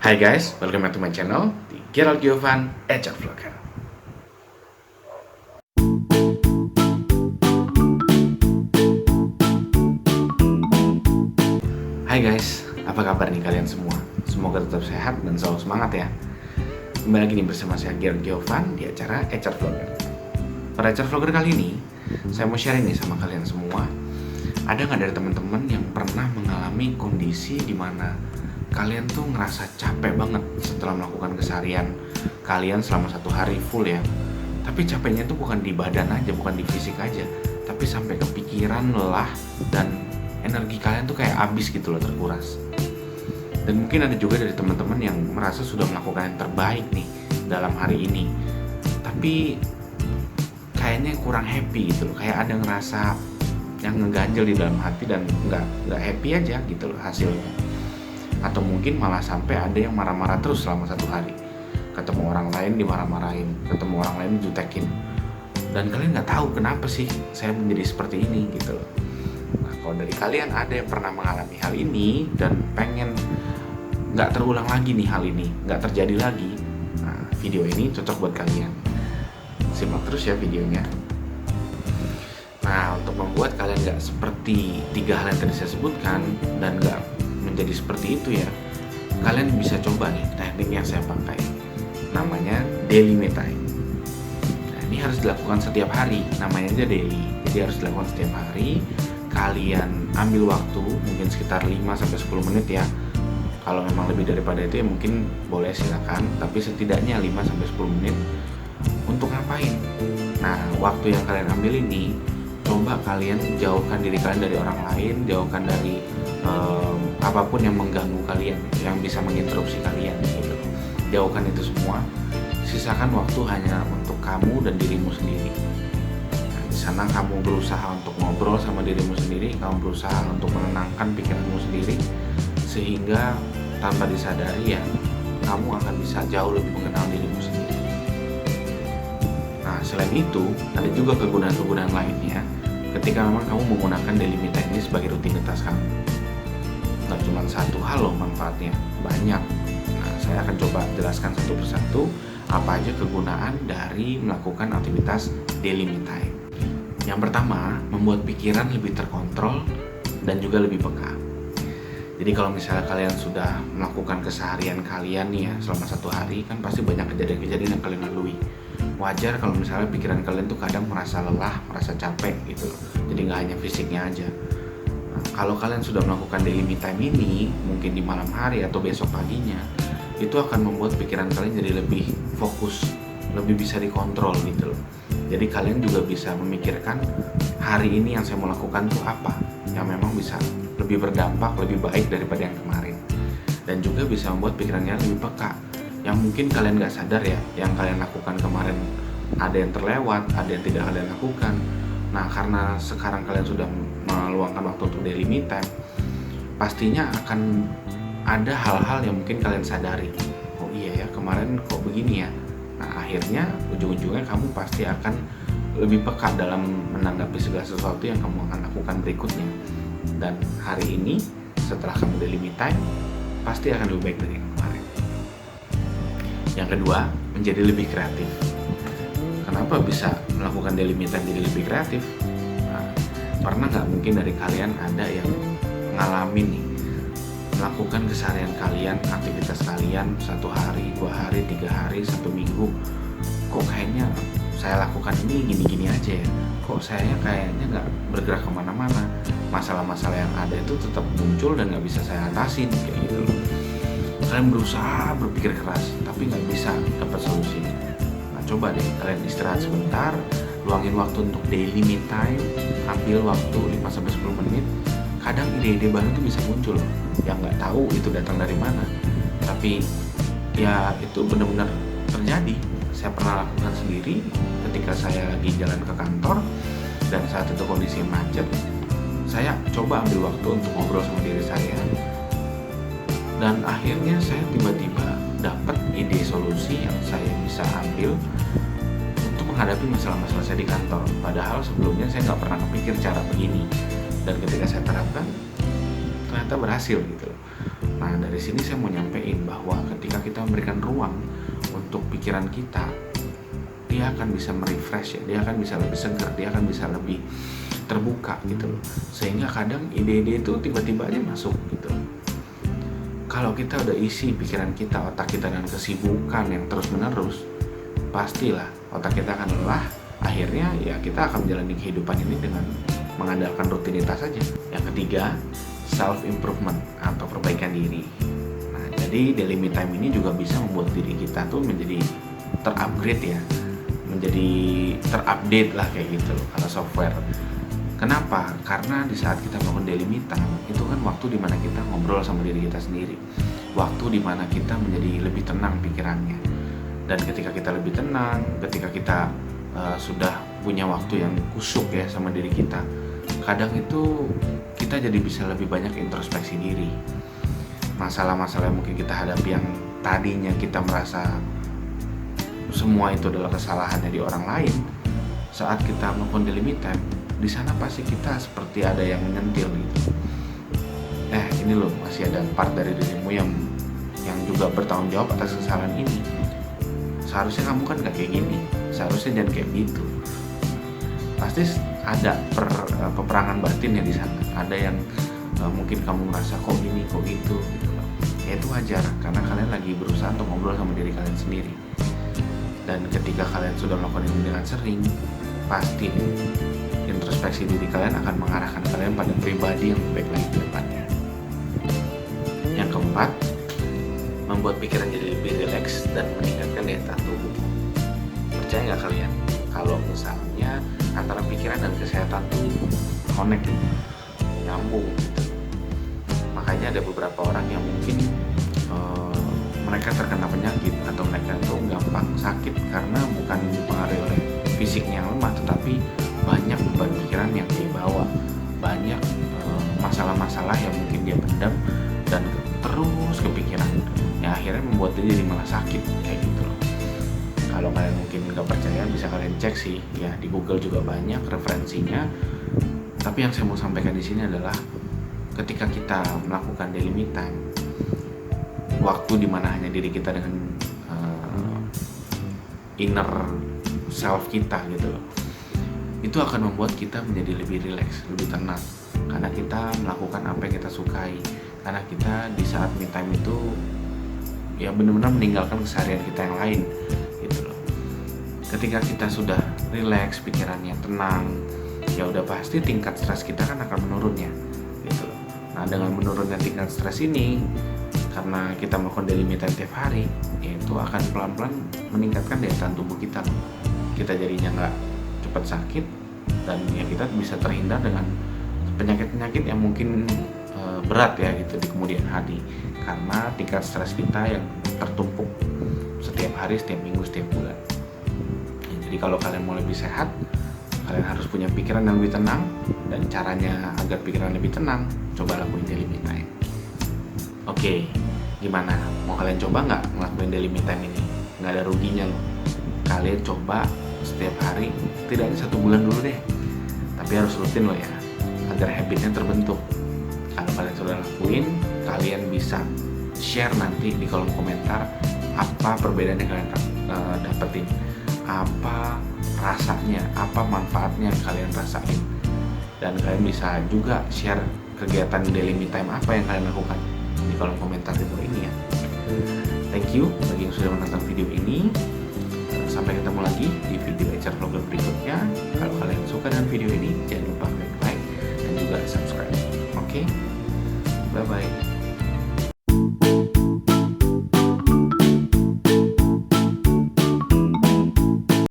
Hai guys, welcome back to my channel, di Gerald Giovan, HR Vlogger. Hai guys, apa kabar nih kalian semua? Semoga tetap sehat dan selalu semangat ya. Kembali lagi nih bersama saya Gerald Giovan di acara HR Vlogger. Pada HR Vlogger kali ini, saya mau sharing nih sama kalian semua. Ada nggak dari teman-teman yang pernah mengalami kondisi di mana kalian tuh ngerasa capek banget setelah melakukan keseharian kalian selama satu hari full ya. Tapi capeknya tuh bukan di badan aja, bukan di fisik aja, tapi sampai ke pikiran, lelah, dan energi kalian tuh kayak habis gitu loh, terkuras. Dan mungkin ada juga dari teman-teman yang merasa sudah melakukan yang terbaik nih dalam hari ini, tapi kayaknya kurang happy gitu loh, kayak ada ngerasa yang ngeganjel di dalam hati dan nggak happy aja gitu loh hasilnya. Atau mungkin malah sampai ada yang marah-marah terus selama satu hari, ketemu orang lain dimarah-marahin, ketemu orang lain dijutekin, dan kalian nggak tahu kenapa sih saya menjadi seperti ini gitu loh. Nah, kalau dari kalian ada yang pernah mengalami hal ini dan pengen nggak terulang lagi nih hal ini, nggak terjadi lagi, nah, video ini cocok buat kalian. Simak terus ya videonya. Nah, untuk membuat kalian nggak seperti 3 hal yang tadi saya sebutkan dan nggak menjadi seperti itu ya, kalian bisa coba nih teknik yang saya pakai, namanya daily me time. Nah, ini harus dilakukan setiap hari, namanya aja daily, jadi harus dilakukan setiap hari. Kalian ambil waktu mungkin sekitar 5-10 menit ya. Kalau memang lebih daripada itu ya mungkin boleh silakan, tapi setidaknya 5-10 menit untuk ngapain. Nah, waktu yang kalian ambil ini, coba kalian jauhkan diri kalian dari orang lain, jauhkan dari apapun yang mengganggu kalian, yang bisa menginterupsi kalian gitu. Jauhkan itu semua, sisakan waktu hanya untuk kamu dan dirimu sendiri. Nah, di sana kamu berusaha untuk ngobrol sama dirimu sendiri, kamu berusaha untuk menenangkan pikiranmu sendiri, sehingga tanpa disadari ya kamu akan bisa jauh lebih mengenal dirimu sendiri. Nah, selain itu ada juga kegunaan-kegunaan lainnya ketika memang kamu menggunakan daily me time ini sebagai rutinitas kamu. Nggak cuma satu hal loh manfaatnya, banyak. Nah, saya akan coba jelaskan satu persatu apa aja kegunaan dari melakukan aktivitas daily me time. Yang pertama, membuat pikiran lebih terkontrol dan juga lebih peka. Jadi kalau misalnya kalian sudah melakukan keseharian kalian nih ya selama satu hari, kan pasti banyak kejadian-kejadian yang kalian lalui. Wajar kalau misalnya pikiran kalian tuh kadang merasa lelah, merasa capek gitu loh. Jadi nggak hanya fisiknya aja. Nah, kalau kalian sudah melakukan daily me time ini, mungkin di malam hari atau besok paginya, itu akan membuat pikiran kalian jadi lebih fokus, lebih bisa dikontrol gitu loh. Jadi kalian juga bisa memikirkan hari ini yang saya mau lakukan tuh apa, yang memang bisa lebih berdampak, lebih baik daripada yang kemarin. Dan juga bisa membuat pikirannya lebih peka, yang mungkin kalian nggak sadar ya, yang kalian lakukan kemarin ada yang terlewat, ada yang tidak kalian lakukan. Nah, karena sekarang kalian sudah meluangkan waktu untuk daily me time, pastinya akan ada hal-hal yang mungkin kalian sadari. Oh iya ya, kemarin kok begini ya. Nah, akhirnya ujung-ujungnya kamu pasti akan lebih peka dalam menanggapi segala sesuatu yang kamu akan lakukan berikutnya. Dan hari ini, setelah kamu daily me time, pasti akan lebih baik dari yang kemarin. Yang kedua, menjadi lebih kreatif. Kenapa bisa melakukan daily me time jadi lebih kreatif? Nah, pernah nggak mungkin dari kalian ada yang ngalamin nih, melakukan keseharian kalian, aktivitas kalian 1 hari, 2 hari, 3 hari, 1 minggu, kok kayaknya saya lakukan ini gini-gini aja ya, kok saya kayaknya nggak bergerak kemana-mana, masalah-masalah yang ada itu tetap muncul dan nggak bisa saya atasin kayak gitu loh. Kalian berusaha berpikir keras tapi nggak bisa dapat solusinya. Nah, coba deh kalian istirahat sebentar, luangin waktu untuk daily me time, ambil waktu 5-10 menit. Kadang ide-ide baru tuh bisa muncul loh, yang nggak tahu itu datang dari mana, tapi ya itu benar-benar terjadi. Saya pernah lakukan sendiri ketika saya lagi jalan ke kantor dan saat itu kondisi macet. Saya coba ambil waktu untuk ngobrol sama diri saya, dan akhirnya saya tiba-tiba dapat ide solusi yang saya bisa ambil untuk menghadapi masalah-masalah saya di kantor. Padahal sebelumnya saya nggak pernah kepikir cara begini, dan ketika saya terapkan ternyata berhasil gitu. Nah, dari sini saya mau nyampein bahwa ketika kita memberikan ruang untuk pikiran kita, dia akan bisa merefresh ya, dia akan bisa lebih segar, dia akan bisa lebih terbuka gitu loh. Sehingga kadang ide-ide itu tiba-tiba aja masuk gitu. Kalau kita udah isi pikiran kita, otak kita dengan kesibukan yang terus-menerus, pastilah otak kita akan lelah. Akhirnya ya kita akan menjalani kehidupan ini dengan mengandalkan rutinitas saja. Yang ketiga, self improvement atau perbaikan diri. Nah, jadi daily me time ini juga bisa membuat diri kita tuh menjadi terupgrade ya, menjadi terupdate lah kayak gitu loh, kalau software. Kenapa? Karena di saat kita melakukan daily me time itu kan waktu dimana kita ngobrol sama diri kita sendiri, waktu dimana kita menjadi lebih tenang pikirannya. Dan ketika kita lebih tenang, ketika kita sudah punya waktu yang kusuk ya sama diri kita, kadang itu kita jadi bisa lebih banyak introspeksi diri. Masalah-masalah yang mungkin kita hadapi yang tadinya kita merasa semua itu adalah kesalahannya di orang lain, saat kita melakukan daily me time, di sana pasti kita seperti ada yang menyentil gitu. Ini loh, masih ada part dari dirimu yang juga bertanggung jawab atas kesalahan ini. Seharusnya kamu kan gak kayak gini, seharusnya jangan kayak gitu. Pasti ada peperangan batin ya di sana. Ada yang mungkin kamu merasa kok gini, kok gitu. Ya itu wajar, karena kalian lagi berusaha untuk ngobrol sama diri kalian sendiri. Dan ketika kalian sudah melakukan ini dengan sering, pasti introspeksi diri kalian akan mengarahkan kalian pada pribadi yang baik lagi ke depannya. Yang keempat, membuat pikiran jadi lebih rileks dan meningkatkan daya tahan tubuh. Percaya nggak kalian kalau misalnya antara pikiran dan kesehatan tuh connect, nyambung gitu. Makanya ada beberapa orang yang mungkin mereka terkena penyakit atau mereka itu gampang sakit karena bukan dipengaruhi oleh fisiknya yang lemah, tetapi banyak beban pikiran yang dia bawa, banyak masalah-masalah yang mungkin dia pendam dan terus kepikiran, ya akhirnya membuat dia jadi malah sakit kayak gitu loh. Kalau kalian mungkin nggak percaya, bisa kalian cek sih ya, di Google juga banyak referensinya. Tapi yang saya mau sampaikan di sini adalah ketika kita melakukan daily me time, waktu dimana hanya diri kita dengan inner self kita gitu loh, itu akan membuat kita menjadi lebih rileks, lebih tenang, karena kita melakukan apa yang kita sukai, karena kita di saat me time itu ya benar-benar meninggalkan keseharian kita yang lain gitu loh. Ketika kita sudah rileks, pikirannya tenang, ya udah pasti tingkat stres kita kan akan menurun ya gitu loh. Nah, dengan menurunnya tingkat stres ini, karena kita melakukan daily me time tiap hari, itu akan pelan-pelan meningkatkan daya tahan tubuh kita. Kita jadinya nggak cepat sakit, dan ya kita bisa terhindar dengan penyakit-penyakit yang mungkin berat ya gitu di kemudian hari, karena tingkat stres kita yang tertumpuk setiap hari, setiap minggu, setiap bulan. Jadi kalau kalian mau lebih sehat, kalian harus punya pikiran yang lebih tenang, dan caranya agar pikiran lebih tenang, coba lakuin daily me time. Oke, gimana? Mau kalian coba nggak ngelakuin daily me time ini? Nggak ada ruginya loh. Kalian coba setiap hari, setidaknya 1 bulan dulu deh. Tapi harus rutin loh ya, agar habitnya terbentuk. Kalau kalian sudah lakuin, kalian bisa share nanti di kolom komentar apa perbedaan yang kalian dapetin, apa rasanya, apa manfaatnya yang kalian rasain. Dan kalian bisa juga share kegiatan daily me time apa yang kalian lakukan di kolom komentar di bawah ini ya. Thank you bagi yang sudah menonton video ini. Sampai ketemu lagi di video HR Vlogger berikutnya.